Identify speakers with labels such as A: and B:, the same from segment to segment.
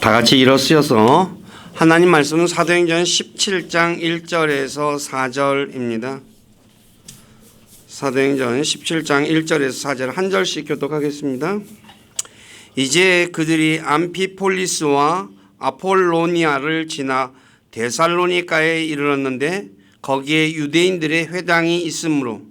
A: 다 같이 일어서서 하나님 말씀은 사도행전 17장 1절에서 4절입니다. 사도행전 17장 1절에서 4절 한 절씩 교독하겠습니다. 이제 그들이 암피폴리스와 아폴로니아를 지나 데살로니가에 이르렀는데 거기에 유대인들의 회당이 있으므로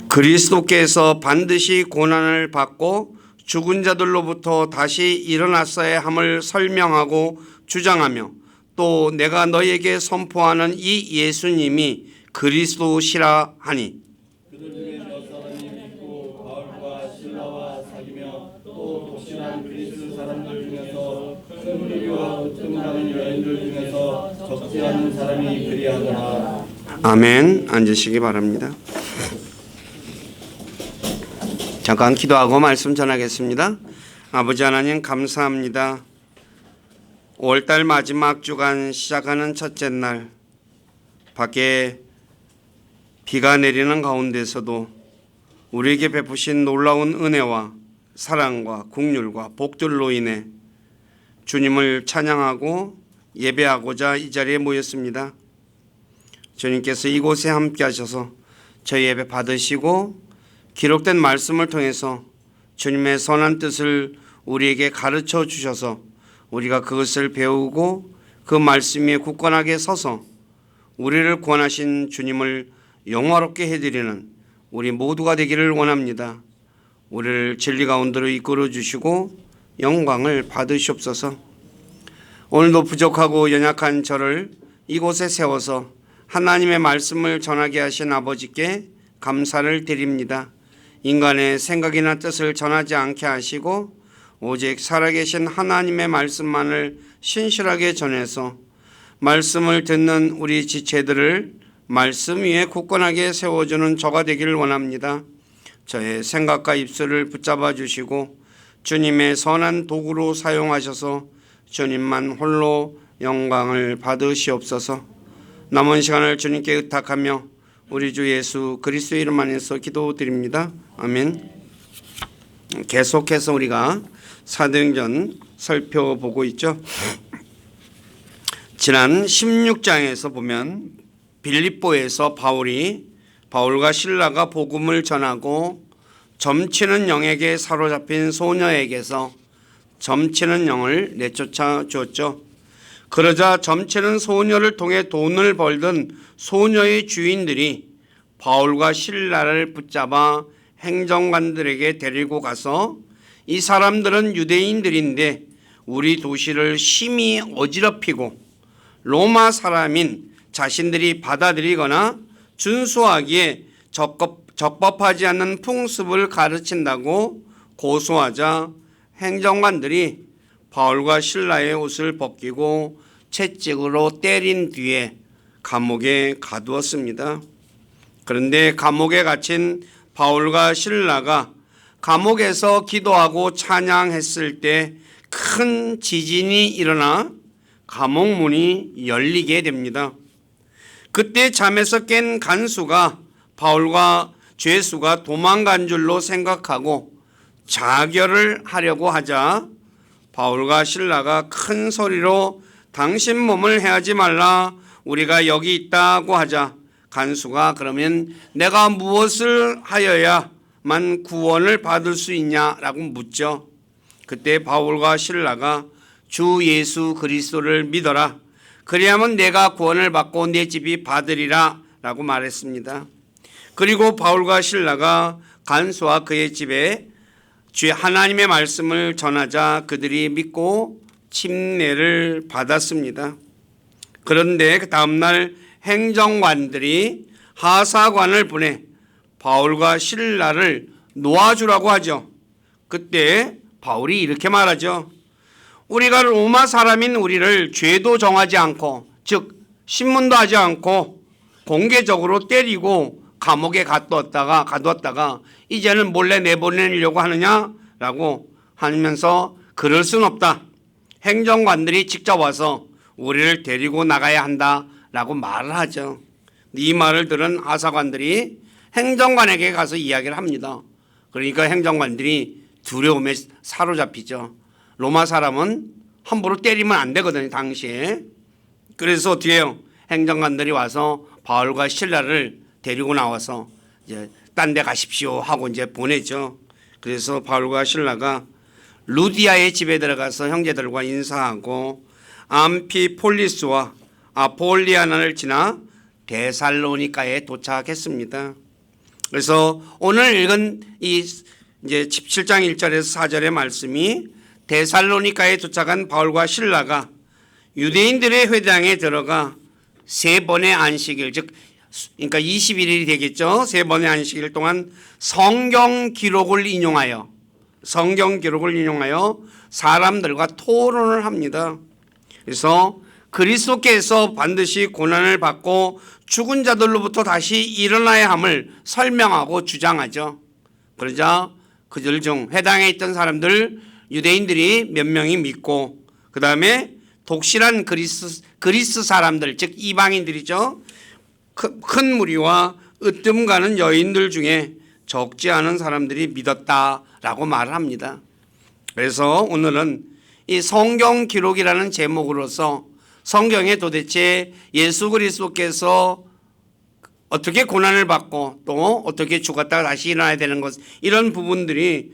A: 그리스도께서 반드시 고난을 받고 죽은 자들로부터 다시 일어났어야 함을 설명하고 주장하며 또 내가 너희에게 선포하는 이 예수님이 그리스도시라 하니
B: 그들 중에 몇 사람이 믿고 바울과 실라와 사귀며 또 독실한 그리스 사람들 중에서 큰 무리와 으뜸하는 여인들 중에서 적지 않은 사람이 그리하더라.
A: 아멘. 앉으시기 바랍니다. 잠깐 기도하고 말씀 전하겠습니다. 아버지 하나님 감사합니다. 5월달 마지막 주간 시작하는 첫째 날 밖에 비가 내리는 가운데서도 우리에게 베푸신 놀라운 은혜와 사랑과 긍휼과 복들로 인해 주님을 찬양하고 예배하고자 이 자리에 모였습니다. 주님께서 이곳에 함께 하셔서 저희 예배 받으시고 기록된 말씀을 통해서 주님의 선한 뜻을 우리에게 가르쳐 주셔서 우리가 그것을 배우고 그 말씀 위에 굳건하게 서서 우리를 구원하신 주님을 영화롭게 해드리는 우리 모두가 되기를 원합니다. 우리를 진리 가운데로 이끌어 주시고 영광을 받으시옵소서. 오늘도 부족하고 연약한 저를 이곳에 세워서 하나님의 말씀을 전하게 하신 아버지께 감사를 드립니다. 인간의 생각이나 뜻을 전하지 않게 하시고 오직 살아계신 하나님의 말씀만을 신실하게 전해서 말씀을 듣는 우리 지체들을 말씀 위에 굳건하게 세워주는 저가 되기를 원합니다. 저의 생각과 입술을 붙잡아 주시고 주님의 선한 도구로 사용하셔서 주님만 홀로 영광을 받으시옵소서. 남은 시간을 주님께 의탁하며 우리 주 예수 그리스도의 이름 안에서 기도드립니다. 아멘. 계속해서 우리가 사도행전 살펴보고 있죠. 지난 16장에서 보면 빌립보에서 바울과 실라가 복음을 전하고 점치는 영에게 사로잡힌 소녀에게서 점치는 영을 내쫓아 주었죠. 그러자 점치는 소녀를 통해 돈을 벌던 소녀의 주인들이 바울과 실라를 붙잡아 행정관들에게 데리고 가서 이 사람들은 유대인들인데 우리 도시를 심히 어지럽히고 로마 사람인 자신들이 받아들이거나 준수하기에 적법하지 않는 풍습을 가르친다고 고소하자 행정관들이 바울과 실라의 옷을 벗기고 채찍으로 때린 뒤에 감옥에 가두었습니다. 그런데 감옥에 gat힌 바울과 실라가 감옥에서 기도하고 찬양했을 때 큰 지진이 일어나 감옥 문이 열리게 됩니다. 그때 잠에서 깬 간수가 바울과 죄수가 도망간 줄로 생각하고 자결을 하려고 하자 바울과 실라가 큰 소리로 당신 몸을 해하지 말라, 우리가 여기 있다고 하자 간수가 그러면 내가 무엇을 하여야만 구원을 받을 수 있냐라고 묻죠. 그때 바울과 실라가 주 예수 그리스도를 믿어라, 그리하면 내가 구원을 받고 내 집이 받으리라 라고 말했습니다. 그리고 바울과 실라가 간수와 그의 집에 주의 하나님의 말씀을 전하자 그들이 믿고 침례를 받았습니다. 그런데 그 다음날 행정관들이 하사관을 보내 바울과 실라를 놓아주라고 하죠. 그때 바울이 이렇게 말하죠. 우리가 로마 사람인 우리를 죄도 정하지 않고 즉 신문도 하지 않고 공개적으로 때리고 감옥에 가두었다가 이제는 몰래 내보내려고 하느냐라고 하면서 그럴 순 없다. 행정관들이 직접 와서 우리를 데리고 나가야 한다라고 말을 하죠. 이 말을 들은 하사관들이 행정관에게 가서 이야기를 합니다. 그러니까 행정관들이 두려움에 사로잡히죠. 로마 사람은 함부로 때리면 안 되거든요, 당시에. 그래서 어떻게 해요? 행정관들이 와서 바울과 실라를 데리고 나와서 이제 딴 데 가십시오 하고 이제 보내죠. 그래서 바울과 실라가 루디아의 집에 들어가서 형제들과 인사하고 암피폴리스와 아폴리아나를 지나 데살로니가에 도착했습니다. 그래서 오늘 읽은 이 이제 17장 1절에서 4절의 말씀이 데살로니가에 도착한 바울과 실라가 유대인들의 회당에 들어가 세 번의 안식일, 즉 그러니까 21일이 되겠죠. 세 번의 안식일 동안 성경 기록을 인용하여 사람들과 토론을 합니다. 그래서 그리스도께서 반드시 고난을 받고 죽은 자들로부터 다시 일어나야 함을 설명하고 주장하죠. 그러자 그들 중 회당에 있던 사람들 유대인들이 몇 명이 믿고 그 다음에 독실한 그리스 사람들 즉 이방인들이죠. 큰 무리와 으뜸 가는 여인들 중에 적지 않은 사람들이 믿었다라고 말을 합니다. 그래서 오늘은 이 성경 기록이라는 제목으로서 성경에 도대체 예수 그리스도께서 어떻게 고난을 받고 또 어떻게 죽었다가 다시 일어나야 되는 것 이런 부분들이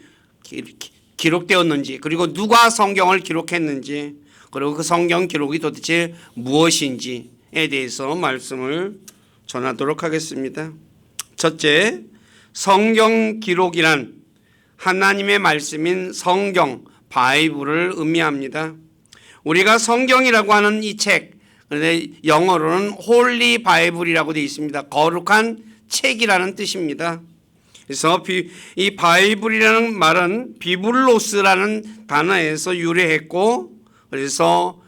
A: 기록되었는지 그리고 누가 성경을 기록했는지 그리고 그 성경 기록이 도대체 무엇인지에 대해서 말씀을 전하도록 하겠습니다. 첫째, 성경 기록이란 하나님의 말씀인 성경, 바이블을 의미합니다. 우리가 성경이라고 하는 이 책, 그런데 영어로는 홀리 바이블이라고 되어 있습니다. 거룩한 책이라는 뜻입니다. 그래서 이 바이블이라는 말은 비블로스라는 단어에서 유래했고 그래서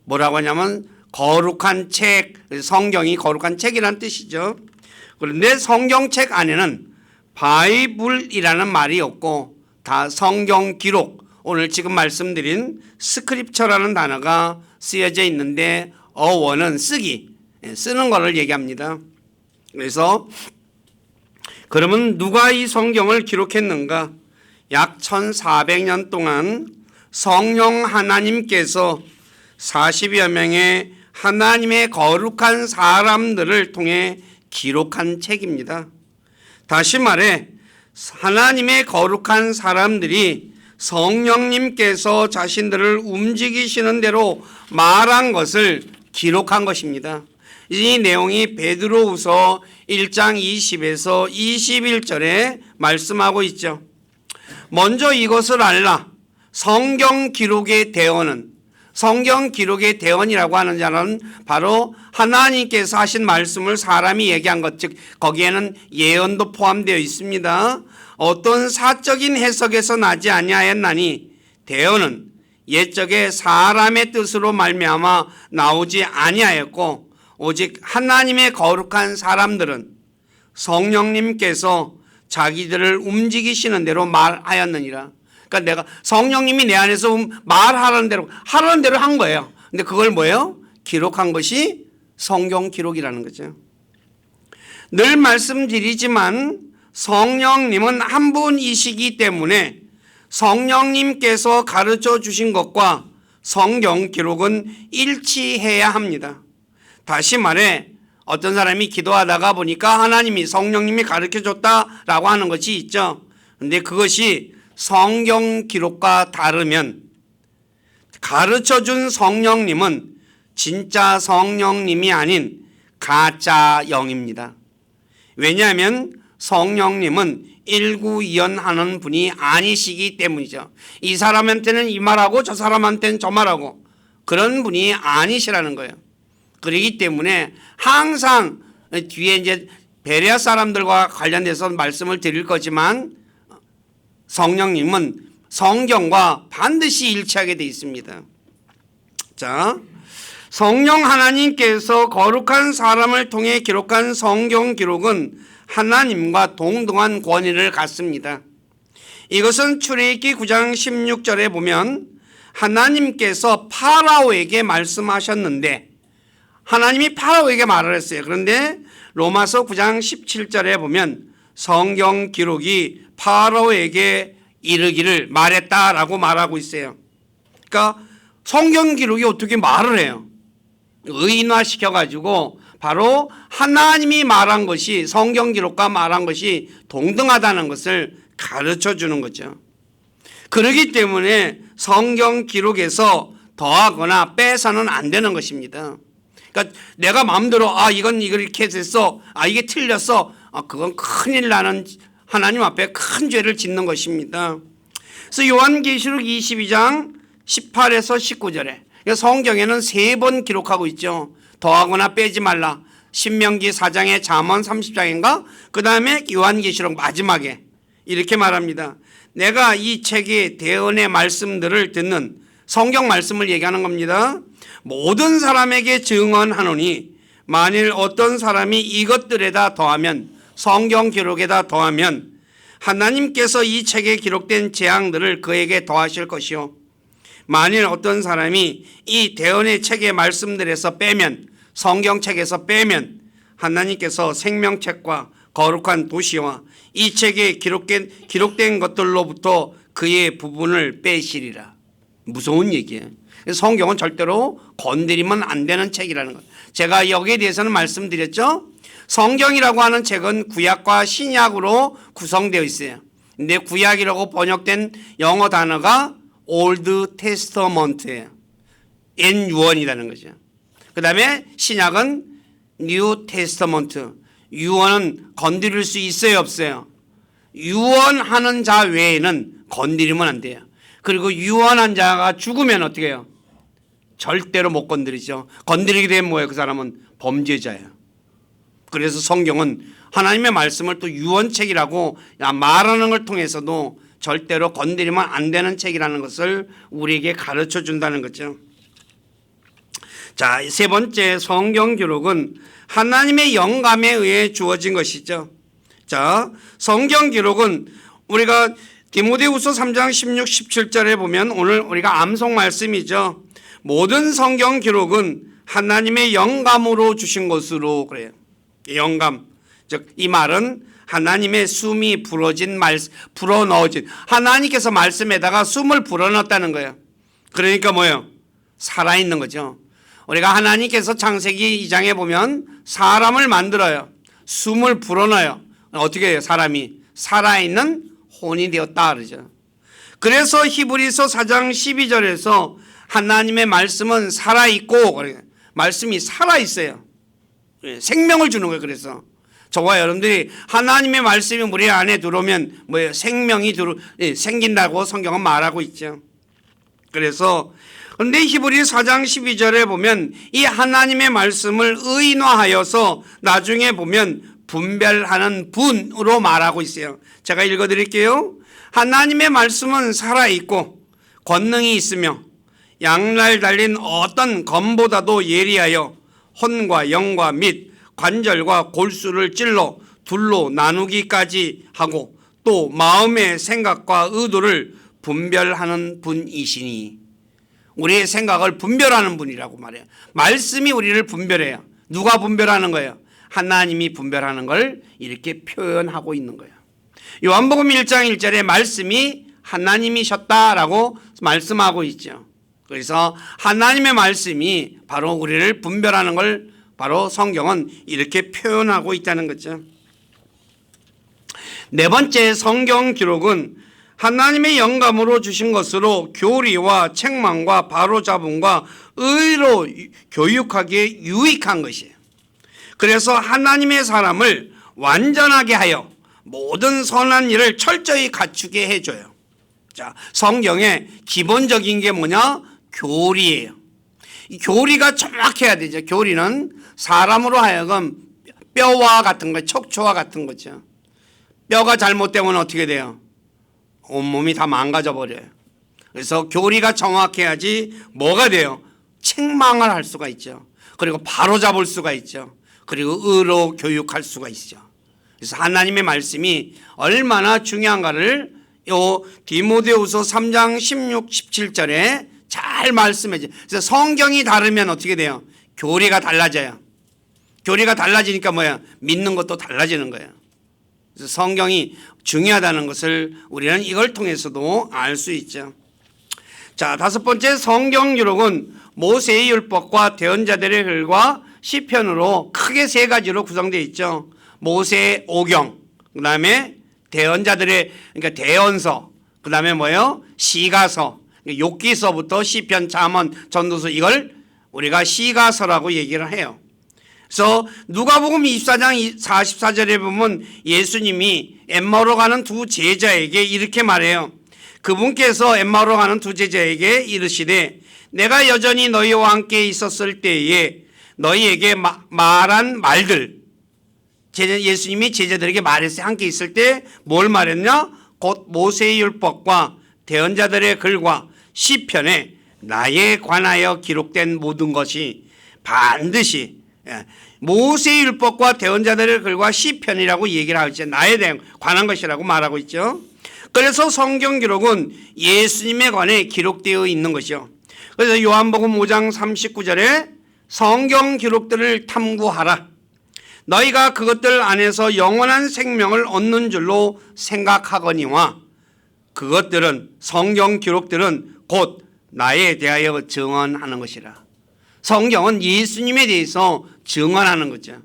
A: 뭐라고 하냐면 거룩한 책, 성경이 거룩한 책이라는 뜻이죠. 그런데 성경책 안에는 바이블이라는 말이 없고 다 성경 기록, 오늘 지금 말씀드린 스크립처라는 단어가 쓰여져 있는데 어원은 쓰는 것을 얘기합니다. 그래서 그러면 누가 이 성경을 기록했는가? 약 1400년 동안 성령 하나님께서 40여 명의 하나님의 거룩한 사람들을 통해 기록한 책입니다. 다시 말해 하나님의 거룩한 사람들이 성령님께서 자신들을 움직이시는 대로 말한 것을 기록한 것입니다. 이 내용이 베드로후서 1장 20에서 21절에 말씀하고 있죠. 먼저 이것을 알라. 성경 기록의 대언이라고 하는 자는 바로 하나님께서 하신 말씀을 사람이 얘기한 것, 즉 거기에는 예언도 포함되어 있습니다. 어떤 사적인 해석에서 나지 아니하였나니 대언은 옛적에 사람의 뜻으로 말미암아 나오지 아니하였고 오직 하나님의 거룩한 사람들은 성령님께서 자기들을 움직이시는 대로 말하였느니라. 그러니까 내가 성령님이 내 안에서 말하라는 대로 한 거예요. 근데 그걸 뭐예요? 기록한 것이 성경 기록이라는 거죠. 늘 말씀드리지만 성령님은 한 분이시기 때문에 성령님께서 가르쳐 주신 것과 성경 기록은 일치해야 합니다. 다시 말해 어떤 사람이 기도하다가 보니까 하나님이 성령님이 가르쳐 줬다라고 하는 것이 있죠. 그런데 그것이 성경 기록과 다르면 가르쳐 준 성령님은 진짜 성령님이 아닌 가짜 영입니다. 왜냐하면 성령님은 일구이연하는 분이 아니시기 때문이죠. 이 사람한테는 이 말하고 저 사람한테는 저 말하고 그런 분이 아니시라는 거예요. 그렇기 때문에 항상 뒤에 이제 베레아 사람들과 관련돼서 말씀을 드릴 거지만 성령님은 성경과 반드시 일치하게 되어 있습니다. 자, 성령 하나님께서 거룩한 사람을 통해 기록한 성경 기록은 하나님과 동등한 권위를 갖습니다. 이것은 출애굽기 9장 16절에 보면 하나님께서 파라오에게 말씀하셨는데 하나님이 파라오에게 말을 했어요. 그런데 로마서 9장 17절에 보면 성경 기록이 바로에게 이르기를 말했다라고 말하고 있어요. 그러니까 성경 기록이 어떻게 말을 해요? 의인화시켜가지고 바로 하나님이 말한 것이 성경 기록과 말한 것이 동등하다는 것을 가르쳐 주는 거죠. 그렇기 때문에 성경 기록에서 더하거나 빼서는 안 되는 것입니다. 그러니까 내가 마음대로 이건 이렇게 됐어, 이게 틀렸어, 그건 큰일 나는 하나님 앞에 큰 죄를 짓는 것입니다. 그래서 요한계시록 22장 18에서 19절에 성경에는 3번 기록하고 있죠. 더하거나 빼지 말라. 신명기 4장에 잠언 30장인가? 그 다음에 요한계시록 마지막에 이렇게 말합니다. 내가 이 책의 대언의 말씀들을 듣는 성경 말씀을 얘기하는 겁니다. 모든 사람에게 증언하노니 만일 어떤 사람이 이것들에다 더하면, 성경 기록에다 더하면 하나님께서 이 책에 기록된 재앙들을 그에게 더하실 것이요, 만일 어떤 사람이 이 대언의 책의 말씀들에서 빼면, 성경책에서 빼면 하나님께서 생명책과 거룩한 도시와 이 책에 기록된 것들로부터 그의 부분을 빼시리라. 무서운 얘기예요. 성경은 절대로 건드리면 안 되는 책이라는 것. 제가 여기에 대해서는 말씀드렸죠. 성경이라고 하는 책은 구약과 신약으로 구성되어 있어요. 근데 구약이라고 번역된 영어 단어가 Old Testament예요. N-U-N이라는 거죠. 그 다음에 신약은 New Testament. 유언은 건드릴 수 있어요, 없어요? 유언하는 자 외에는 건드리면 안 돼요. 그리고 유언한 자가 죽으면 어떻게 해요? 절대로 못 건드리죠. 건드리게 되면 뭐예요? 그 사람은 범죄자예요. 그래서 성경은 하나님의 말씀을 또 유언책이라고 말하는 걸 통해서도 절대로 건드리면 안 되는 책이라는 것을 우리에게 가르쳐 준다는 거죠. 자, 세 번째, 성경 기록은 하나님의 영감에 의해 주어진 것이죠. 자, 성경 기록은 우리가 디모데후서 3장 16, 17절에 보면 오늘 우리가 암송 말씀이죠. 모든 성경 기록은 하나님의 영감으로 주신 것으로 그래요. 영감. 즉, 이 말은 하나님의 숨이 불어넣어진, 하나님께서 말씀에다가 숨을 불어넣었다는 거예요. 그러니까 뭐예요? 살아있는 거죠. 우리가 하나님께서 창세기 2장에 보면 사람을 만들어요. 숨을 불어넣어요. 어떻게 해요? 사람이 살아있는 혼이 되었다 그러죠. 그래서 히브리서 4장 12절에서 하나님의 말씀은 살아있고, 말씀이 살아있어요. 생명을 주는 거예요. 그래서 저와 여러분들이 하나님의 말씀이 우리 안에 들어오면 뭐예요? 생명이 생긴다고 성경은 말하고 있죠. 그래서 그런데 히브리 4장 12절에 보면 이 하나님의 말씀을 의인화하여서 나중에 보면 분별하는 분으로 말하고 있어요. 제가 읽어드릴게요. 하나님의 말씀은 살아있고 권능이 있으며 양날 달린 어떤 검보다도 예리하여 혼과 영과 및 관절과 골수를 찔러 둘로 나누기까지 하고 또 마음의 생각과 의도를 분별하는 분이시니, 우리의 생각을 분별하는 분이라고 말해요. 말씀이 우리를 분별해요. 누가 분별하는 거예요? 하나님이 분별하는 걸 이렇게 표현하고 있는 거예요. 요한복음 1장 1절에 말씀이 하나님이셨다라고 말씀하고 있죠. 그래서 하나님의 말씀이 바로 우리를 분별하는 걸 바로 성경은 이렇게 표현하고 있다는 거죠. 네 번째, 성경 기록은 하나님의 영감으로 주신 것으로 교리와 책망과 바로잡음과 의로 교육하기에 유익한 것이에요. 그래서 하나님의 사람을 완전하게 하여 모든 선한 일을 철저히 갖추게 해줘요. 자, 성경의 기본적인 게 뭐냐? 교리예요. 이 교리가 정확해야 되죠. 교리는 사람으로 하여금 뼈와 같은 거, 척추와 같은 거죠. 뼈가 잘못되면 어떻게 돼요? 온몸이 다 망가져 버려요. 그래서 교리가 정확해야지 뭐가 돼요? 책망을 할 수가 있죠. 그리고 바로잡을 수가 있죠. 그리고 의로 교육할 수가 있죠. 그래서 하나님의 말씀이 얼마나 중요한가를 요 디모데후서 3장 16, 17절에 잘 말씀해 줘요. 그래서 성경이 다르면 어떻게 돼요? 교리가 달라져요. 교리가 달라지니까 뭐야? 믿는 것도 달라지는 거예요. 그래서 성경이 중요하다는 것을 우리는 이걸 통해서도 알 수 있죠. 자, 다섯 번째, 성경 기록은 모세의 율법과 대언자들의 글과 시편으로 크게 세 가지로 구성되어 있죠. 모세의 오경, 그 다음에 대언자들의, 그러니까 대언서, 그 다음에 뭐예요? 시가서, 욥기서부터 시편, 잠언, 전도서, 이걸 우리가 시가서라고 얘기를 해요. 그래서 누가복음 24장 44절에 보면 예수님이 엠마오로 가는 두 제자에게 이렇게 말해요. 그분께서 엠마오로 가는 두 제자에게 이르시되 내가 여전히 너희와 함께 있었을 때에 너희에게 말한 말들, 예수님이 제자들에게 말했어요. 함께 있을 때 뭘 말했냐? 곧 모세의 율법과 대언자들의 글과 시편에 나에 관하여 기록된 모든 것이 반드시, 모세의 율법과 대언자들의 글과 시편이라고 얘기를 하고 있죠. 나에 대한 관한 것이라고 말하고 있죠. 그래서 성경 기록은 예수님에 관해 기록되어 있는 것이요. 그래서 요한복음 5장 39절에 성경 기록들을 탐구하라. 너희가 그것들 안에서 영원한 생명을 얻는 줄로 생각하거니와 그것들은, 성경 기록들은 곧 나에 대하여 증언하는 것이라. 성경은 예수님에 대해서 증언하는 거죠.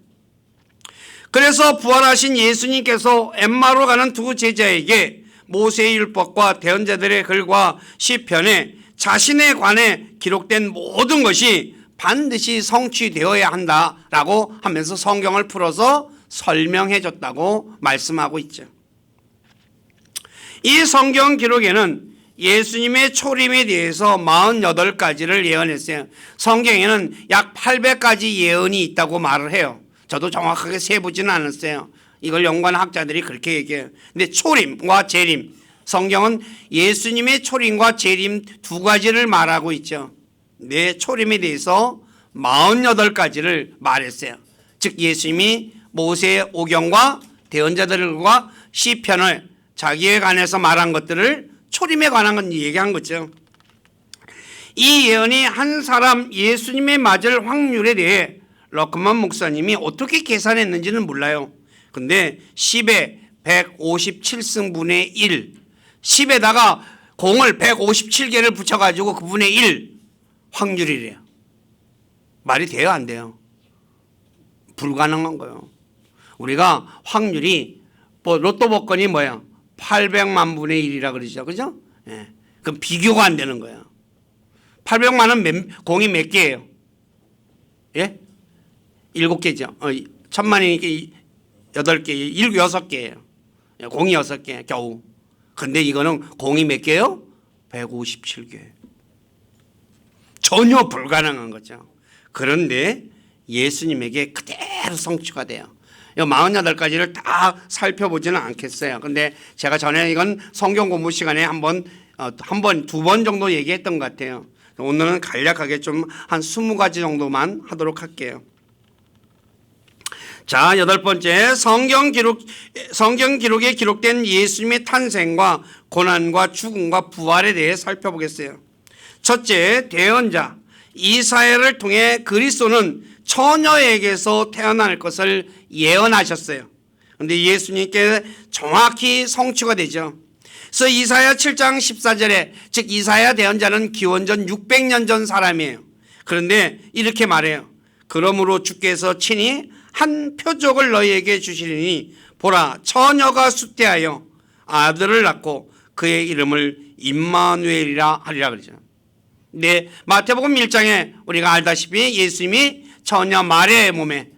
A: 그래서 부활하신 예수님께서 엠마오로 가는 두 제자에게 모세의 율법과 대언자들의 글과 시편에 자신에 관해 기록된 모든 것이 반드시 성취되어야 한다라고 하면서 성경을 풀어서 설명해 줬다고 말씀하고 있죠. 이 성경 기록에는 예수님의 초림에 대해서 48가지를 예언했어요. 성경에는 약 800가지 예언이 있다고 말을 해요. 저도 정확하게 세보지는 않았어요. 이걸 연구하는 학자들이 그렇게 얘기해요. 근데 초림과 재림, 성경은 예수님의 초림과 재림 두 가지를 말하고 있죠. 내 초림에 대해서 48가지를 말했어요. 즉 예수님이 모세의 오경과 대언자들과 시편을 자기에 관해서 말한 것들을 초림에 관한 건 얘기한 거죠. 이 예언이 한 사람 예수님의 맞을 확률에 대해 러크만 목사님이 어떻게 계산했는지는 몰라요. 근데 10에 157승분의 1, 10에다가 공을 157개를 붙여가지고 그분의 1 확률이래요. 말이 돼요, 안 돼요? 불가능한 거예요. 우리가 확률이 로또 복권이 뭐야? 800만 분의 1이라 그러죠. 그죠? 예. 그럼 비교가 안 되는 거예요. 800만은 공이 몇 개예요? 예? 7개죠. 1000만이니까 8개, 6개예요. 공이 6개, 겨우. 근데 이거는 공이 몇 개요? 157개. 전혀 불가능한 거죠. 그런데 예수님에게 그대로 성취가 돼요. 48가지를 다 살펴보지는 않겠어요. 근데 제가 전에 이건 성경 공부 시간에 두 번 정도 얘기했던 것 같아요. 오늘은 간략하게 좀 한 20가지 정도만 하도록 할게요. 자, 8번째, 성경 기록에 기록된 예수님의 탄생과 고난과 죽음과 부활에 대해 살펴보겠어요. 첫째, 대언자 이사야를 통해 그리스도는 처녀에게서 태어날 것을 예언하셨어요. 그런데 예수님께 정확히 성취가 되죠. 그래서 이사야 7장 14절에, 즉 이사야 대언자는 기원전 600년 전 사람이에요. 그런데 이렇게 말해요. 그러므로 주께서 친히 한 표적을 너희에게 주시리니 보라, 처녀가 숫대하여 아들을 낳고 그의 이름을 임마누엘이라 하리라 그러죠. 네, 마태복음 1장에 우리가 알다시피 예수님이 처녀 마리아의 몸에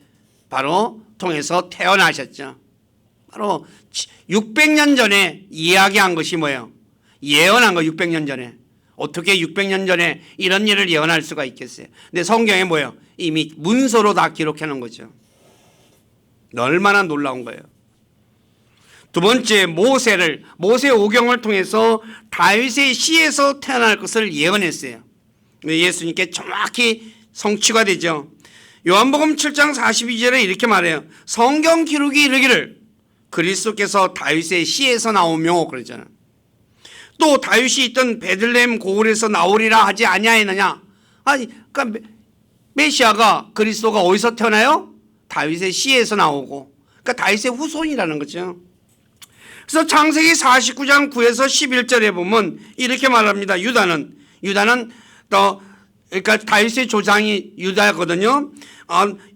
A: 바로 통해서 태어나셨죠. 바로 600년 전에 이야기한 것이 뭐예요? 예언한 거. 600년 전에. 어떻게 600년 전에 이런 일을 예언할 수가 있겠어요? 근데 성경에 뭐예요? 이미 문서로 다 기록해 놓은 거죠. 얼마나 놀라운 거예요. 두 번째, 모세 오경을 통해서 다윗의 씨에서 태어날 것을 예언했어요. 예수님께 정확히 성취가 되죠. 요한복음 7장 42절에 이렇게 말해요. 성경 기록이 이르기를 그리스도께서 다윗의 씨에서 나오며 그러잖아요. 또 다윗이 있던 베들레헴 고을에서 나오리라 하지 아니하였느냐? 아니, 그러니까 메시아가, 그리스도가 어디서 태어나요? 다윗의 씨에서 나오고, 그러니까 다윗의 후손이라는 거죠. 그래서 창세기 49장 9에서 11절에 보면 이렇게 말합니다. 유다는 또 그러니까 다윗의 조상이 유다거든요.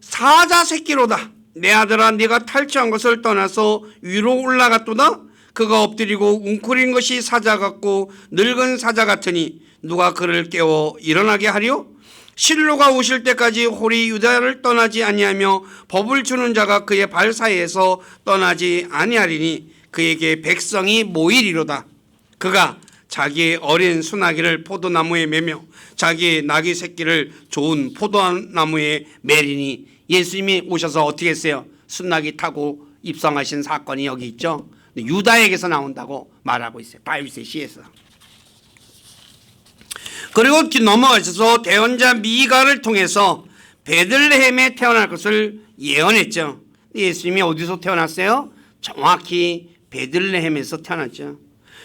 A: 사자 새끼로다. 내 아들아, 네가 탈취한 것을 떠나서 위로 올라갔도다. 그가 엎드리고 웅크린 것이 사자 같고 늙은 사자 같으니 누가 그를 깨워 일어나게 하리요? 실로가 오실 때까지 홀이 유다를 떠나지 아니하며 법을 주는 자가 그의 발 사이에서 떠나지 아니하리니 그에게 백성이 모이리로다. 그가 자기의 어린 수나기를 포도나무에 매며 자기의 나귀 새끼를 좋은 포도나무에 매리니, 예수님이 오셔서 어떻게 했어요? 수나기 타고 입성하신 사건이 여기 있죠. 유다에게서 나온다고 말하고 있어요. 다윗의 시에서. 그리고 넘어가셔서 대언자 미가를 통해서 베들레헴에 태어날 것을 예언했죠. 예수님이 어디서 태어났어요? 정확히 베들레헴에서 태어났죠.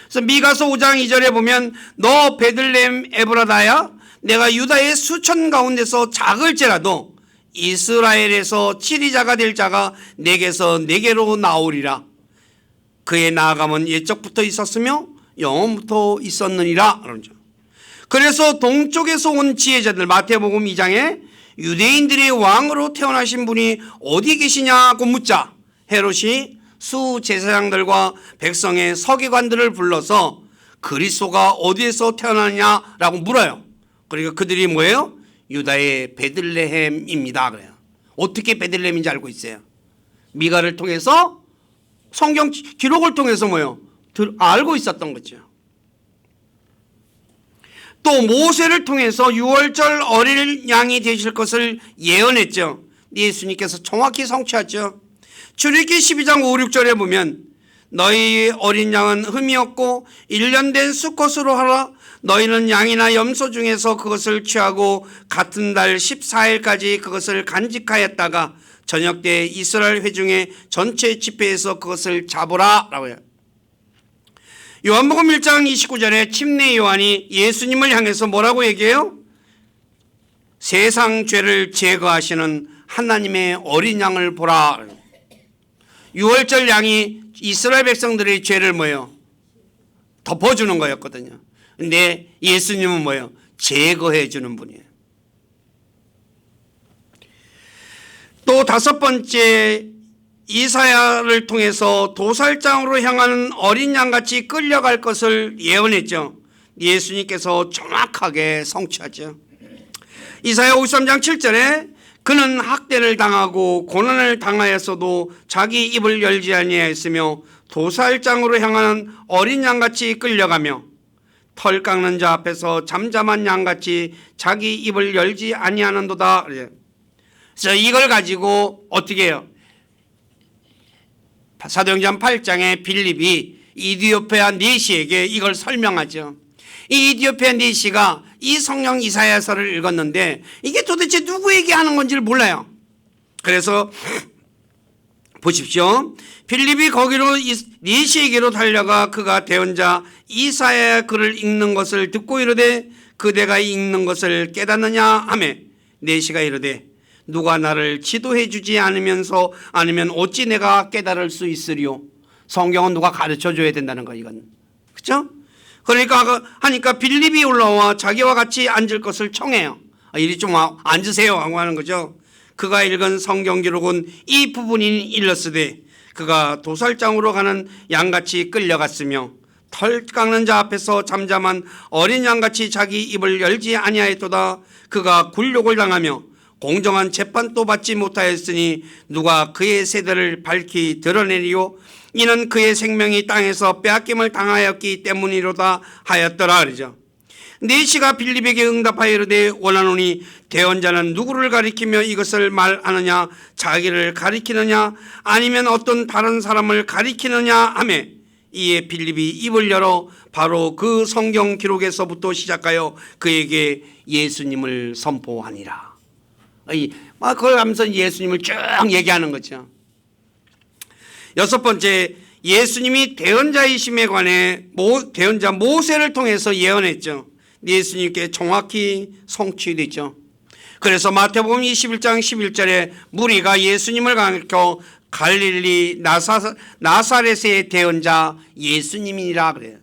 A: 그래서 미가서 5장 2절에 보면 너 베들레헴 에브라다야, 내가 유다의 수천 가운데서 작을지라도 이스라엘에서 치리자가 될 자가 내게서 내게로 나오리라. 그의 나아감은 옛적부터 있었으며 영원부터 있었느니라. 그래서 동쪽에서 온 지혜자들, 마태복음 2장에 유대인들의 왕으로 태어나신 분이 어디 계시냐고 묻자 헤롯이 수제사장들과 백성의 서기관들을 불러서 그리스도가 어디에서 태어나냐라고 물어요. 그러니까 그들이 뭐예요? 유다의 베들레헴입니다. 그래요. 어떻게 베들레헴인지 알고 있어요? 미가를 통해서, 성경 기록을 통해서 뭐예요? 알고 있었던 거죠. 또 모세를 통해서 6월절 어린 양이 되실 것을 예언했죠. 예수님께서 정확히 성취하죠. 출애굽기 12장 5, 6절에 보면 너희 어린 양은 흠이 없고 1년 된 수컷으로 하라. 너희는 양이나 염소 중에서 그것을 취하고 같은 달 14일까지 그것을 간직하였다가 저녁 때 이스라엘 회중의 전체 집회에서 그것을 잡으라 라고 해요. 요한복음 1장 29절에 침례 요한이 예수님을 향해서 뭐라고 얘기해요? 세상 죄를 제거하시는 하나님의 어린 양을 보라. 6월절 양이 이스라엘 백성들의 죄를 뭐예요? 덮어주는 거였거든요. 근데 예수님은 뭐예요? 제거해 주는 분이에요. 또 다섯 번째, 이사야를 통해서 도살장으로 향하는 어린 양같이 끌려갈 것을 예언했죠. 예수님께서 정확하게 성취하죠. 이사야 53장 7절에 그는 학대를 당하고 고난을 당하였어도 자기 입을 열지 아니하였으며 도살장으로 향하는 어린 양같이 끌려가며 털 깎는 자 앞에서 잠잠한 양같이 자기 입을 열지 아니하는도다. 그래서 이걸 가지고 어떻게 해요? 사도행전 8장에 빌립이 이디오피아 네시에게 이걸 설명하죠. 이 이디오피아 네시가 이 성령 이사야서를 읽었는데 이게 도대체 누구에게 하는 건지를 몰라요. 그래서 보십시오. 빌립이 거기로 네시에게로 달려가 그가 대언자 이사야의 글을 읽는 것을 듣고 이르되 그대가 읽는 것을 깨닫느냐 하매 네시가 이르되 누가 나를 지도해 주지 않으면 어찌 내가 깨달을 수 있으리요. 성경은 누가 가르쳐 줘야 된다는 거, 이건. 그렇죠? 그러니까 하니까 빌립이 올라와 자기와 같이 앉을 것을 청해요. 이리 좀 앉으세요 하고 하는 거죠. 그가 읽은 성경 기록은 이 부분이 일렀으되 그가 도살장으로 가는 양같이 끌려갔으며 털 깎는 자 앞에서 잠잠한 어린 양같이 자기 입을 열지 아니하였도다. 그가 굴욕을 당하며 공정한 재판도 받지 못하였으니 누가 그의 세대를 밝히 드러내리요. 이는 그의 생명이 땅에서 빼앗김을 당하였기 때문이로다 하였더라. 그러죠. 네시가 빌립에게 응답하여 이르되 원하노니 대언자는 누구를 가리키며 이것을 말하느냐, 자기를 가리키느냐 아니면 어떤 다른 사람을 가리키느냐 하매 이에 빌립이 입을 열어 바로 그 성경 기록에서부터 시작하여 그에게 예수님을 선포하니라. 그걸 하면서 예수님을 쭉 얘기하는 거죠. 여섯 번째, 예수님이 대언자이심에 관해 대언자 모세를 통해서 예언했죠. 예수님께 정확히 성취됐죠. 그래서 마태복음 21장 11절에 무리가 예수님을 가리켜 갈릴리 나사렛의 대언자 예수님이라 그래요.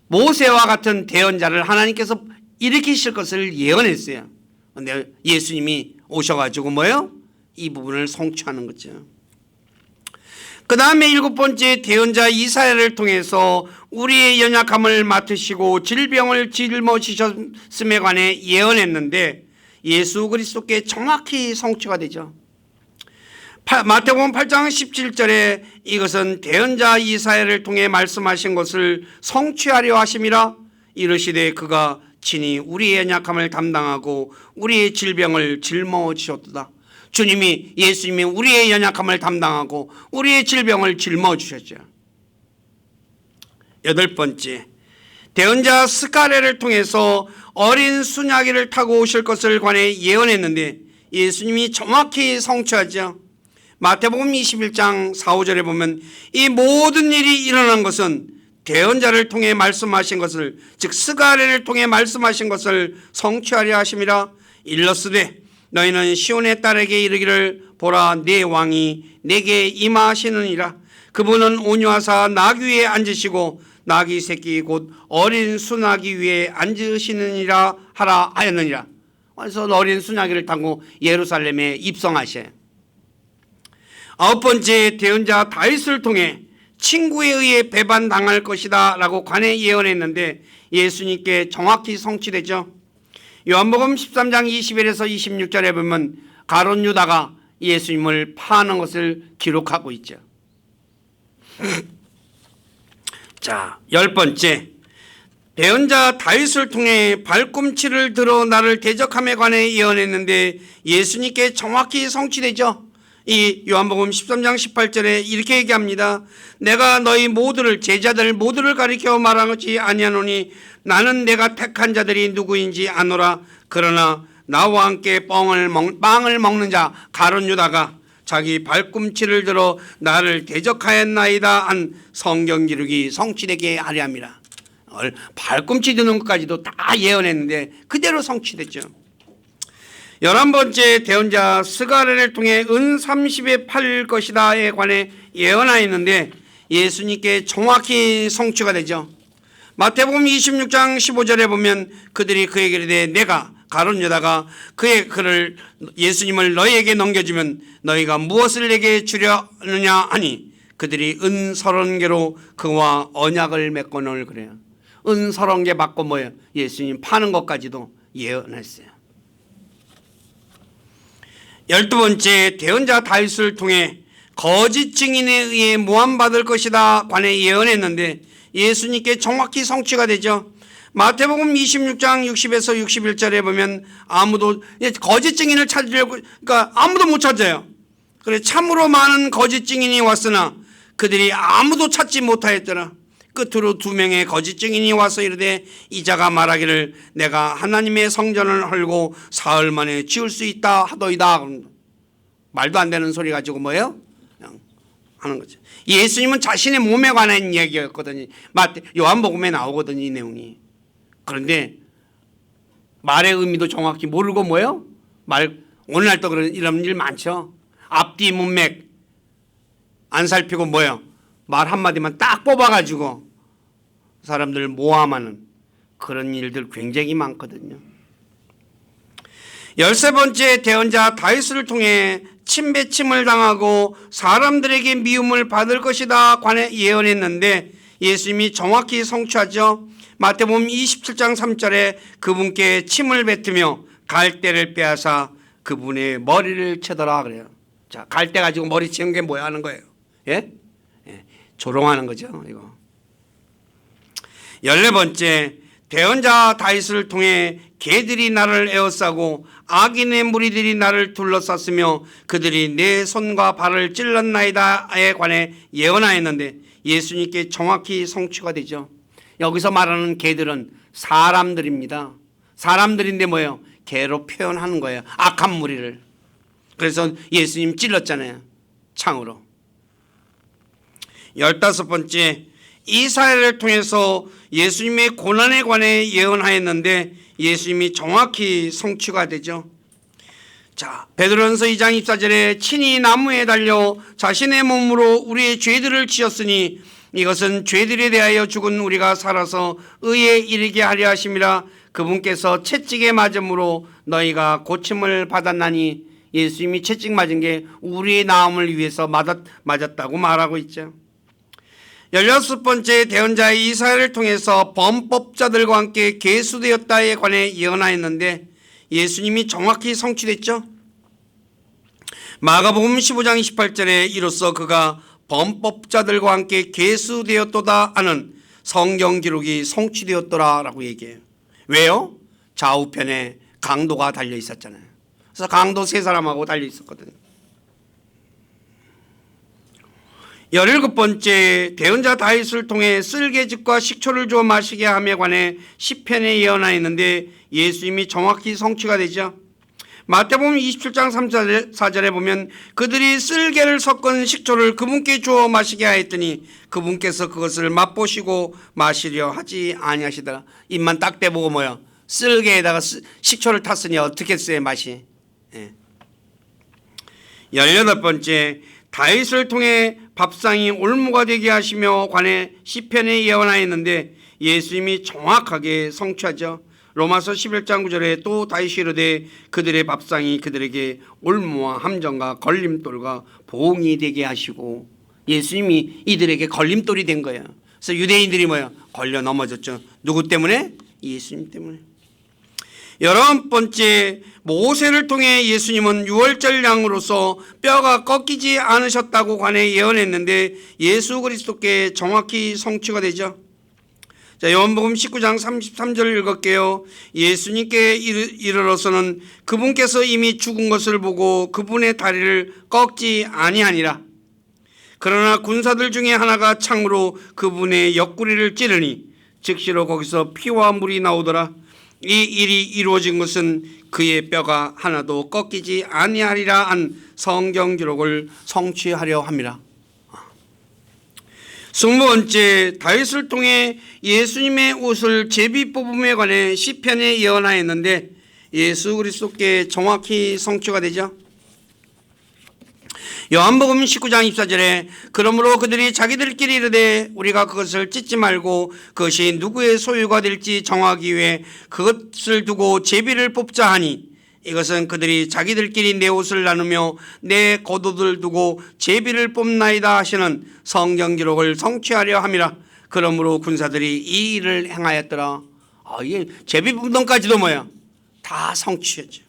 A: 모세와 같은 대언자를 하나님께서 일으키실 것을 예언했어요. 근데 예수님이 오셔가지고 뭐예요? 이 부분을 성취하는 거죠. 그 다음에 7번째 대언자 이사야를 통해서 우리의 연약함을 맡으시고 질병을 짊어지셨음에 관해 예언했는데 예수 그리스도께 정확히 성취가 되죠. 마태복음 8장 17절에 이것은 대언자 이사야를 통해 말씀하신 것을 성취하려 하심이라. 이르시되 그가 친히 우리의 연약함을 담당하고 우리의 질병을 짊어지셨도다. 주님이, 예수님이 우리의 연약함을 담당하고 우리의 질병을 짊어지셨죠. 8번째, 대언자 스가랴를 통해서 어린 순양이를 타고 오실 것을 관해 예언했는데 예수님이 정확히 성취하죠. 마태복음 21장 4, 5절에 보면 이 모든 일이 일어난 것은 대언자를 통해 말씀하신 것을, 즉 스가랴를 통해 말씀하신 것을 성취하려 하심이라. 일러스되 너희는 시온의 딸에게 이르기를 보라 내 왕이 내게 임하시느니라. 그분은 온유하사 나귀 위에 앉으시고 나귀 새끼 곧 어린 수나귀 위에 앉으시느니라 하라 하였느니라. 그래서 어린 수나귀를 타고 예루살렘에 입성하셔요. 9번째, 대언자 다윗을 통해 친구에 의해 배반당할 것이다 라고 관해 예언했는데 예수님께 정확히 성취되죠. 요한복음 13장 21에서 26절에 보면 가룟 유다가 예수님을 파하는 것을 기록하고 있죠. 자, 10번째, 대언자 다윗을 통해 발꿈치를 들어 나를 대적함에 관해 예언했는데 예수님께 정확히 성취되죠. 이 요한복음 13장 18절에 이렇게 얘기합니다. 내가 너희 모두를, 제자들 모두를 가리켜 말하지 아니하노니 나는 내가 택한 자들이 누구인지 아노라. 그러나 나와 함께 빵을 먹는 자 가룟 유다가 자기 발꿈치를 들어 나를 대적하였나이다 한 성경 기록이 성취되게 하려 함이라. 발꿈치 드는 것까지도 다 예언했는데 그대로 성취됐죠. 11번째, 대언자 스가랴를 통해 은 30에 팔릴 것이다에 관해 예언하였는데 예수님께 정확히 성취가 되죠. 마태복음 26장 15절에 보면 그들이 그에게 이르되 내가 가룟 유다가 그의 그를 예수님을 너희에게 넘겨주면 너희가 무엇을 내게 주려느냐 하니 그들이 은 30개로 그와 언약을 맺고는 그래요. 은 30개 받고 뭐예요? 예수님 파는 것까지도 예언했어요. 12번째, 대언자 다윗을 통해 거짓 증인에 의해 모함받을 것이다 관해 예언했는데 예수님께 정확히 성취가 되죠. 마태복음 26장 60에서 61절에 보면 아무도 거짓 증인을 찾으려고, 그러니까 아무도 못 찾아요. 그래서 참으로 많은 거짓 증인이 왔으나 그들이 아무도 찾지 못하였더라. 끝으로 2명의 거짓 증인이 와서 이르되 이자가 말하기를 내가 하나님의 성전을 헐고 사흘 만에 지을 수 있다 하더이다. 말도 안 되는 소리 가지고 뭐예요? 그냥 하는 거죠. 예수님은 자신의 몸에 관한 이야기였거든요. 요한복음에 나오거든요, 이 내용이. 그런데 말의 의미도 정확히 모르고 뭐예요? 오늘날 또 이런 일 많죠. 앞뒤 문맥 안 살피고 뭐예요? 말 한마디만 딱 뽑아가지고 사람들 모함하는 그런 일들 굉장히 많거든요. 13번째, 대언자 다윗을 통해 침배침을 당하고 사람들에게 미움을 받을 것이다 관해 예언했는데 예수님이 정확히 성취하죠. 마태복음 27장 3절에 그분께 침을 뱉으며 갈대를 빼앗아 그분의 머리를 채더라 그래요. 자, 갈대 가지고 머리 치는 게 뭐야 하는 거예요? 예? 조롱하는 거죠, 이거. 14번째, 대언자 다윗을 통해 개들이 나를 에워싸고 악인의 무리들이 나를 둘러쌌으며 그들이 내 손과 발을 찔렀나이다에 관해 예언하였는데 예수님께 정확히 성취가 되죠. 여기서 말하는 개들은 사람들입니다. 사람들인데 뭐예요? 개로 표현하는 거예요. 악한 무리를. 그래서 예수님 찔렀잖아요, 창으로. 15번째, 이사야를 통해서 예수님의 고난에 관해 예언하였는데 예수님이 정확히 성취가 되죠. 자, 베드로전서 2장 24절에 친히 나무에 달려 자신의 몸으로 우리의 죄들을 지었으니 이것은 죄들에 대하여 죽은 우리가 살아서 의에 이르게 하려 하심이라. 그분께서 채찍에 맞음으로 너희가 고침을 받았나니 예수님이 채찍 맞은 게 우리의 나음을 위해서 맞았다고 말하고 있죠. 16번째 대언자의 이사야를 통해서 범법자들과 함께 계수되었다에 관해 예언하였는데 예수님이 정확히 성취됐죠. 마가복음 15장 28절에 이로써 그가 범법자들과 함께 계수되었도다 하는 성경 기록이 성취되었더라 라고 얘기해요. 왜요? 좌우편에 강도가 달려 있었잖아요. 그래서 강도 세 사람하고 달려 있었거든요. 17번째 대언자 다윗을 통해 쓸개즙과 식초를 주어 마시게 함에 관해 시편에 예언하였는데 예수님이 정확히 성취가 되죠. 마태복음 27장 3-4절에 보면 그들이 쓸개를 섞은 식초를 그분께 주어 마시게 하였더니 그분께서 그것을 맛보시고 마시려 하지 아니하시더라. 입만 딱 대보고 뭐야, 쓸개에다가 식초를 탔으니 어떻겠어요 맛이. 18번째 다윗을 통해 밥상이 올무가 되게 하시며 관해 시편에 예언하였는데 예수님이 정확하게 성취하죠. 로마서 11장 9절에 또 다윗이 이르되 그들의 밥상이 그들에게 올무와 함정과 걸림돌과 보응이 되게 하시고, 예수님이 이들에게 걸림돌이 된 거예요. 그래서 유대인들이 뭐야, 걸려 넘어졌죠. 누구 때문에? 예수님 때문에. 11번째 모세를 통해 예수님은 유월절 양으로서 뼈가 꺾이지 않으셨다고 관해 예언했는데 예수 그리스도께 정확히 성취가 되죠. 자, 요한복음 19장 33절을 읽을게요. 예수님께 이르러서는 그분께서 이미 죽은 것을 보고 그분의 다리를 꺾지 아니하니라. 그러나 군사들 중에 하나가 창으로 그분의 옆구리를 찌르니 즉시로 거기서 피와 물이 나오더라. 이 일이 이루어진 것은 그의 뼈가 하나도 꺾이지 아니하리라 한 성경 기록을 성취하려 함이라. 20번째 다윗을 통해 예수님의 옷을 제비 뽑음에 관해 시편에 예언하였는데 예수 그리스도께 정확히 성취가 되죠. 요한복음 19장 24절에 그러므로 그들이 자기들끼리 이르되 우리가 그것을 찢지 말고 그것이 누구의 소유가 될지 정하기 위해 그것을 두고 제비를 뽑자 하니 이것은 그들이 자기들끼리 내 옷을 나누며 내 겉옷을 두고 제비를 뽑나이다 하시는 성경 기록을 성취하려 함이라. 그러므로 군사들이 이 일을 행하였더라. 이게 제비 뽑던까지도 뭐야, 다 성취했죠.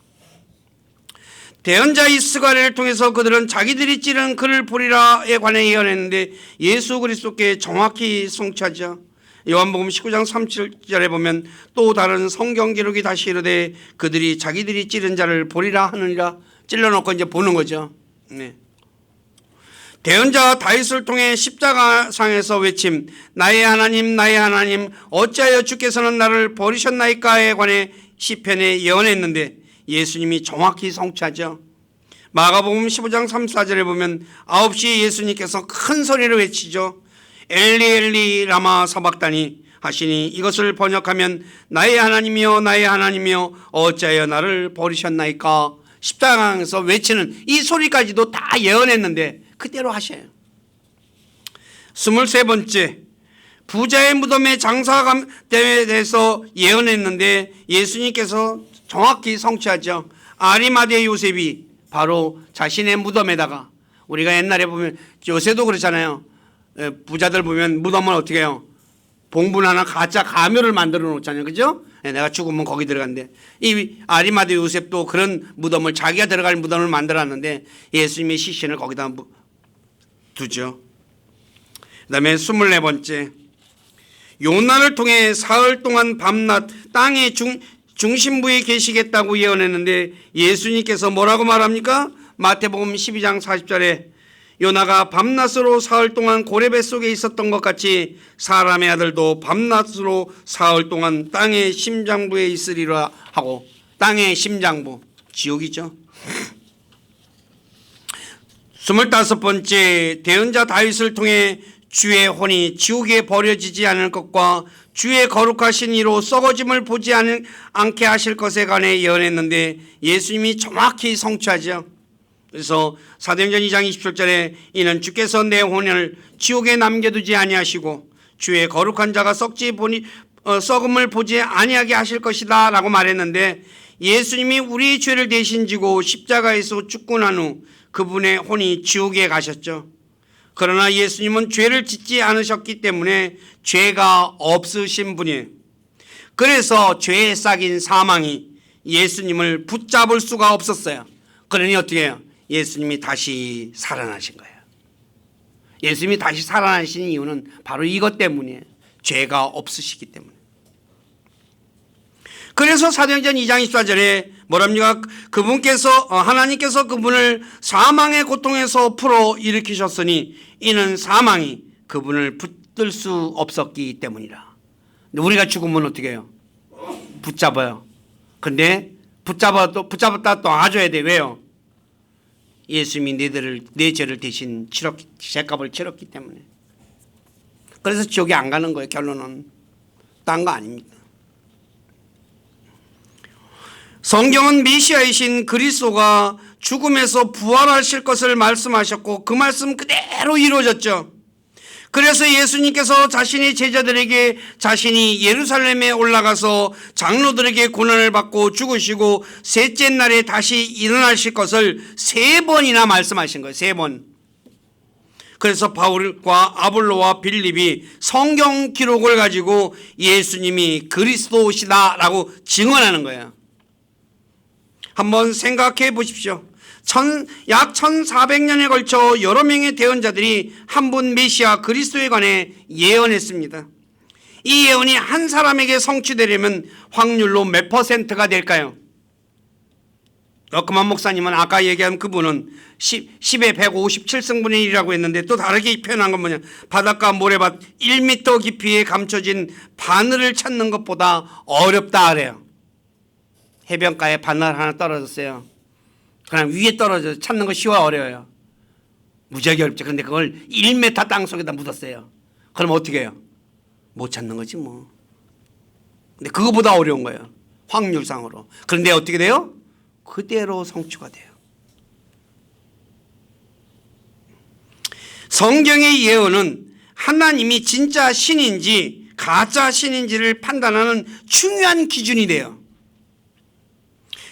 A: 대언자 이스가랴를 통해서 그들은 자기들이 찌른 그를 보리라에 관해 예언했는데 예수 그리스도께 정확히 성취하죠. 요한복음 19장 37절에 보면 또 다른 성경 기록이 다시 이르되 그들이 자기들이 찌른 자를 보리라 하느니라. 찔러놓고 이제 보는 거죠. 네. 대언자 다윗을 통해 십자가상에서 외침 나의 하나님 나의 하나님 어찌하여 주께서는 나를 버리셨나이까에 관해 시편에 예언했는데 예수님이 정확히 성취하죠. 마가복음 15장 3-4절에 보면 9시에 예수님께서 큰 소리로 외치죠. 엘리 엘리 라마 사박다니 하시니 이것을 번역하면 나의 하나님이여 나의 하나님이여 어찌하여 나를 버리셨나이까. 십자가에서 외치는 이 소리까지도 다 예언했는데 그대로 하셔요. 23번째 부자의 무덤에 장사감에 대해서 예언했는데 예수님께서 정확히 성취하죠. 아리마대 요셉이 바로 자신의 무덤에다가, 우리가 옛날에 보면 요새도 그렇잖아요. 부자들 보면 무덤을 어떻게 해요? 봉분 하나 가짜 가묘를 만들어 놓잖아요. 그죠? 내가 죽으면 거기 들어간대. 이 아리마대 요셉도 그런 무덤을, 자기가 들어갈 무덤을 만들었는데 예수님의 시신을 거기다 두죠. 그 다음에 24번째 요나를 통해 사흘 동안 밤낮 땅의 중심부에 계시겠다고 예언했는데 예수님께서 뭐라고 말합니까? 마태복음 12장 40절에 요나가 밤낮으로 사흘 동안 고래 뱃속에 있었던 것 같이 사람의 아들도 밤낮으로 사흘 동안 땅의 심장부에 있으리라 하고, 땅의 심장부, 지옥이죠. 25번째 대언자 다윗을 통해 주의 혼이 지옥에 버려지지 않을 것과 주의 거룩하신 이로 썩어짐을 보지 않게 하실 것에 관해 예언했는데 예수님이 정확히 성취하죠. 그래서 사도행전 2장 27절에 이는 주께서 내 혼을 지옥에 남겨두지 아니하시고 주의 거룩한 자가 썩음을 보지 아니하게 하실 것이다 라고 말했는데, 예수님이 우리의 죄를 대신 지고 십자가에서 죽고 난 후 그분의 혼이 지옥에 가셨죠. 그러나 예수님은 죄를 짓지 않으셨기 때문에 죄가 없으신 분이에요. 그래서 죄의 싹인 사망이 예수님을 붙잡을 수가 없었어요. 그러니 어떻게 해요? 예수님이 다시 살아나신 거예요. 예수님이 다시 살아나신 이유는 바로 이것 때문이에요. 죄가 없으시기 때문에. 그래서 사도행전 2장 24절에 뭐랍니까? 하나님께서 그분을 사망의 고통에서 풀어 일으키셨으니 이는 사망이 그분을 붙들 수 없었기 때문이라. 근데 우리가 죽으면 어떻게 해요? 붙잡아요. 근데 붙잡았다 또 놔줘야 돼. 왜요? 예수님이 내 죄를 대신 죄값을 치렀기 때문에. 그래서 지옥에 안 가는 거예요. 결론은 딴 거 아닙니다. 성경은 메시아이신 그리스도가 죽음에서 부활하실 것을 말씀하셨고 그 말씀 그대로 이루어졌죠. 그래서 예수님께서 자신의 제자들에게 자신이 예루살렘에 올라가서 장로들에게 고난을 받고 죽으시고 셋째 날에 다시 일어나실 것을 3번이나 말씀하신 거예요. 3번. 그래서 바울과 아볼로와 빌립이 성경 기록을 가지고 예수님이 그리스도시다라고 증언하는 거예요. 한번 생각해 보십시오. 약 1400년에 걸쳐 여러 명의 대언자들이 한 분 메시아 그리스도에 관해 예언했습니다. 이 예언이 한 사람에게 성취되려면 확률로 몇 %가 될까요? 러크만 목사님은 아까 얘기한 그분은 10의 157승분의 1이라고 했는데 또 다르게 표현한 건 뭐냐? 바닷가 모래밭 1m 깊이에 감춰진 바늘을 찾는 것보다 어렵다 그래요. 해변가에 바늘 하나 떨어졌어요. 그냥 위에 떨어져 찾는 거 쉬워 어려워요? 무지하게 어렵죠. 그런데 그걸 1m 땅속에다 묻었어요. 그럼 어떻게 해요? 못 찾는 거지 뭐. 근데 그거보다 어려운 거예요. 확률상으로. 그런데 어떻게 돼요? 그대로 성취가 돼요. 성경의 예언은 하나님이 진짜 신인지 가짜 신인지를 판단하는 중요한 기준이 돼요.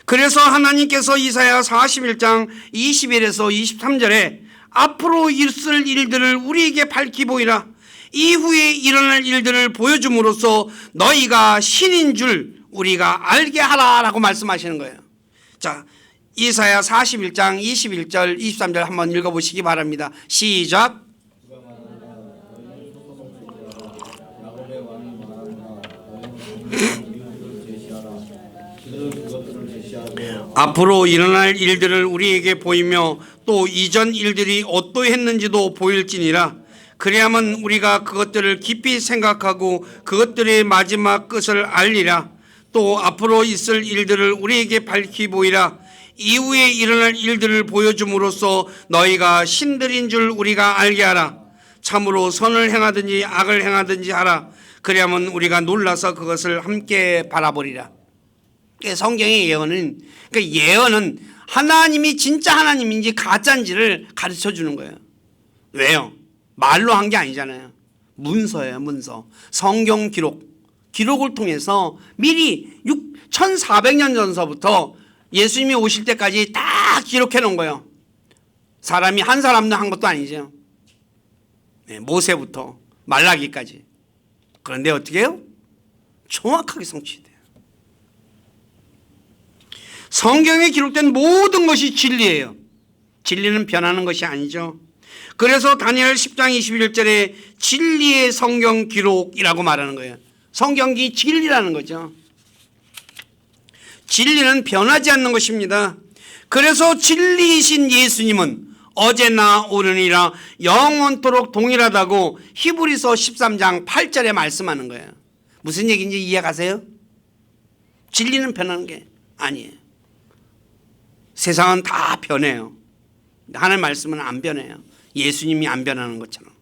A: 그래서 하나님께서 이사야 41장 21에서 23절에 앞으로 있을 일들을 우리에게 밝히 보이라. 이후에 일어날 일들을 보여줌으로써 너희가 신인 줄 우리가 알게 하라 라고 말씀하시는 거예요. 자, 이사야 41장 21절 23절 한번 읽어보시기 바랍니다. 시작. 앞으로 일어날 일들을 우리에게 보이며 또 이전 일들이 어떠했는지도 보일지니라. 그래야만 우리가 그것들을 깊이 생각하고 그것들의 마지막 끝을 알리라. 또 앞으로 있을 일들을 우리에게 밝히 보이라. 이후에 일어날 일들을 보여줌으로써 너희가 신들인 줄 우리가 알게 하라. 참으로 선을 행하든지 악을 행하든지 하라. 그래야만 우리가 놀라서 그것을 함께 바라보리라. 성경의 예언은, 그러니까 예언은 하나님이 진짜 하나님인지 가짜인지를 가르쳐 주는 거예요. 왜요? 말로 한 게 아니잖아요. 문서예요, 문서. 성경 기록을 통해서 미리 1400년 전서부터 예수님이 오실 때까지 다 기록해 놓은 거예요. 사람이 한 사람도 한 것도 아니죠. 네, 모세부터 말라기까지. 그런데 어떻게 해요? 정확하게 성취돼요. 성경에 기록된 모든 것이 진리예요. 진리는 변하는 것이 아니죠. 그래서 다니엘 10장 21절에 진리의 성경 기록이라고 말하는 거예요. 성경이 진리라는 거죠. 진리는 변하지 않는 것입니다. 그래서 진리이신 예수님은 어제나 오늘이라 영원토록 동일하다고 히브리서 13장 8절에 말씀하는 거예요. 무슨 얘기인지 이해가세요? 진리는 변하는 게 아니에요. 세상은 다 변해요. 하나님의 말씀은 안 변해요. 예수님이 안 변하는 것처럼.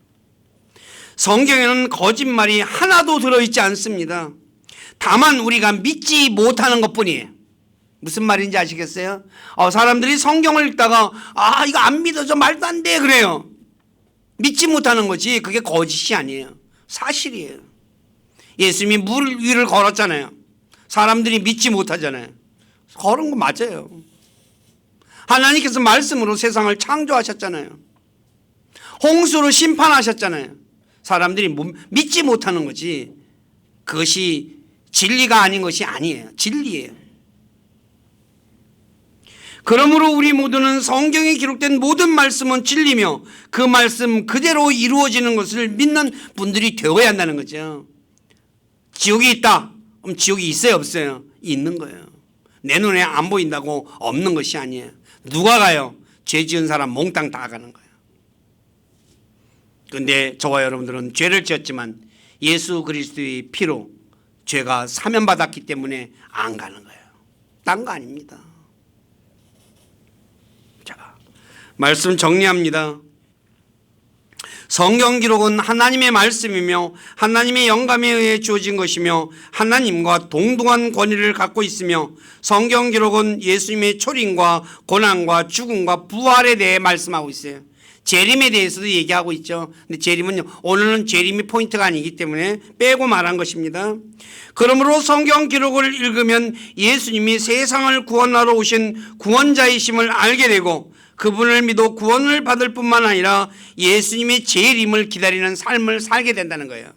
A: 성경에는 거짓말이 하나도 들어있지 않습니다. 다만 우리가 믿지 못하는 것뿐이에요. 무슨 말인지 아시겠어요? 사람들이 성경을 읽다가 이거 안 믿어져, 말도 안 돼, 그래요. 믿지 못하는 거지. 그게 거짓이 아니에요. 사실이에요. 예수님이 물 위를 걸었잖아요. 사람들이 믿지 못하잖아요. 걸은 거 맞아요. 하나님께서 말씀으로 세상을 창조하셨잖아요. 홍수로 심판하셨잖아요. 사람들이 믿지 못하는 거지. 그것이 진리가 아닌 것이 아니에요. 진리예요. 그러므로 우리 모두는 성경에 기록된 모든 말씀은 진리며 그 말씀 그대로 이루어지는 것을 믿는 분들이 되어야 한다는 거죠. 지옥이 있다. 그럼 지옥이 있어요, 없어요? 있는 거예요. 내 눈에 안 보인다고 없는 것이 아니에요. 누가 가요? 죄 지은 사람 몽땅 다 가는 거예요. 그런데 저와 여러분들은 죄를 지었지만 예수 그리스도의 피로 죄가 사면받았기 때문에 안 가는 거예요. 딴 거 아닙니다. 자, 말씀 정리합니다. 성경 기록은 하나님의 말씀이며 하나님의 영감에 의해 주어진 것이며 하나님과 동등한 권위를 갖고 있으며 성경 기록은 예수님의 초림과 고난과 죽음과 부활에 대해 말씀하고 있어요. 재림에 대해서도 얘기하고 있죠. 근데 재림은요, 오늘은 재림이 포인트가 아니기 때문에 빼고 말한 것입니다. 그러므로 성경 기록을 읽으면 예수님이 세상을 구원하러 오신 구원자이심을 알게 되고 그분을 믿어 구원을 받을 뿐만 아니라 예수님의 재림을 기다리는 삶을 살게 된다는 거예요.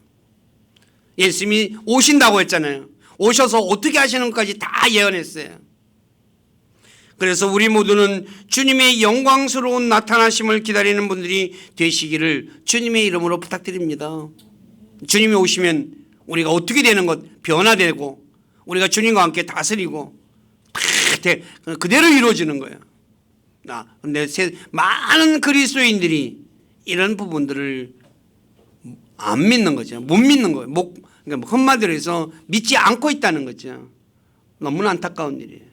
A: 예수님이 오신다고 했잖아요. 오셔서 어떻게 하시는 것까지 다 예언했어요. 그래서 우리 모두는 주님의 영광스러운 나타나심을 기다리는 분들이 되시기를 주님의 이름으로 부탁드립니다. 주님이 오시면 우리가 어떻게 되는 것 변화되고 우리가 주님과 함께 다스리고 다 그대로 이루어지는 거예요. 근데 많은 그리스도인들이 이런 부분들을 안 믿는 거죠. 못 믿는 거예요. 그러니까 한마디로 해서 믿지 않고 있다는 거죠. 너무나 안타까운 일이에요.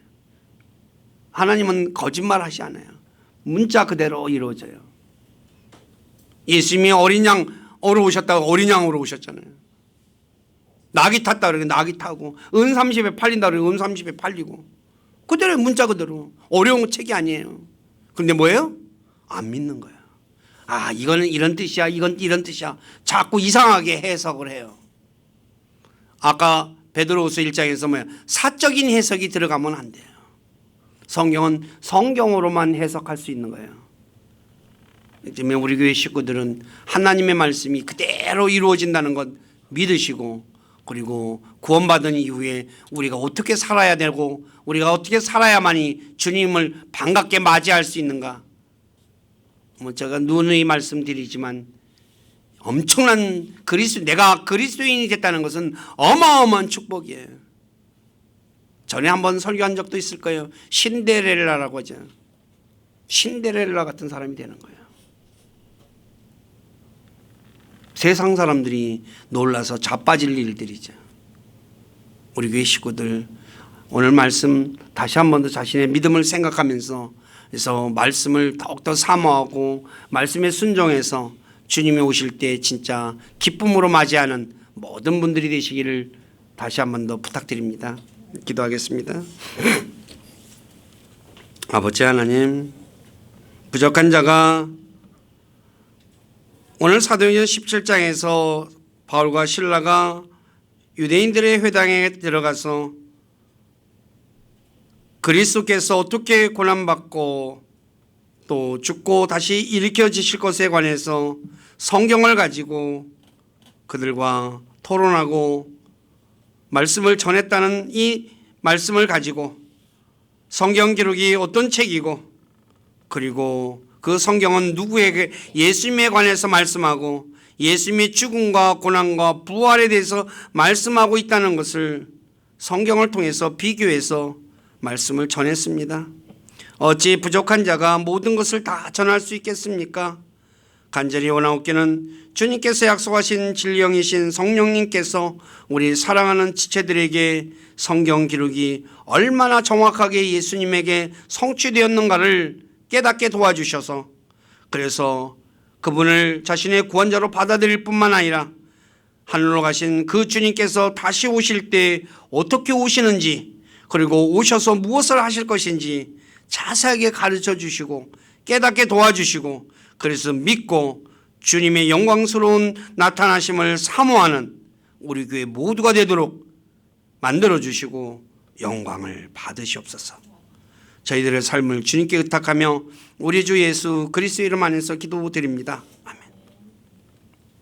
A: 하나님은 거짓말 하지 않아요. 문자 그대로 이루어져요. 예수님이 어린 양으로 오셨다고 어린 양으로 오셨잖아요. 낙이 탔다 그러면 낙이 타고 은 30에 팔린다 그러면 은 30에 팔리고 그대로 문자 그대로 어려운 책이 아니에요. 그런데 뭐예요? 안 믿는 거예요. 이거는 이런 뜻이야. 이건 이런 뜻이야. 자꾸 이상하게 해석을 해요. 아까 베드로후서 1장에서 사적인 해석이 들어가면 안 돼요. 성경은 성경으로만 해석할 수 있는 거예요. 때문에 우리 교회 식구들은 하나님의 말씀이 그대로 이루어진다는 것 믿으시고 그리고 구원받은 이후에 우리가 어떻게 살아야 되고 우리가 어떻게 살아야만이 주님을 반갑게 맞이할 수 있는가. 제가 누누이 말씀드리지만 엄청난 내가 그리스도인이 됐다는 것은 어마어마한 축복이에요. 전에 한번 설교한 적도 있을 거예요. 신데렐라라고 하죠. 신데렐라 같은 사람이 되는 거예요. 세상 사람들이 놀라서 자빠질 일들이죠. 우리 교회 식구들 오늘 말씀 다시 한 번 더 자신의 믿음을 생각하면서 그래서 말씀을 더욱더 사모하고 말씀에 순종해서 주님이 오실 때 진짜 기쁨으로 맞이하는 모든 분들이 되시기를 다시 한 번 더 부탁드립니다. 기도하겠습니다. 아버지 하나님, 부족한 자가 오늘 사도행전 17장에서 바울과 실라가 유대인들의 회당에 들어가서 그리스도께서 어떻게 고난받고 또 죽고 다시 일으켜지실 것에 관해서 성경을 가지고 그들과 토론하고 말씀을 전했다는 이 말씀을 가지고 성경 기록이 어떤 책이고 그리고 그 성경은 누구에게 예수님에 관해서 말씀하고 예수님의 죽음과 고난과 부활에 대해서 말씀하고 있다는 것을 성경을 통해서 비교해서 말씀을 전했습니다. 어찌 부족한 자가 모든 것을 다 전할 수 있겠습니까? 간절히 원하옵기는 주님께서 약속하신 진리영이신 성령님께서 우리 사랑하는 지체들에게 성경 기록이 얼마나 정확하게 예수님에게 성취되었는가를 깨닫게 도와주셔서 그래서 그분을 자신의 구원자로 받아들일 뿐만 아니라 하늘로 가신 그 주님께서 다시 오실 때 어떻게 오시는지, 그리고 오셔서 무엇을 하실 것인지 자세하게 가르쳐 주시고 깨닫게 도와주시고, 그래서 믿고 주님의 영광스러운 나타나심을 사모하는 우리 교회 모두가 되도록 만들어 주시고 영광을 받으시옵소서. 저희들의 삶을 주님께 의탁하며 우리 주 예수 그리스도 이름 안에서 기도드립니다. 아멘.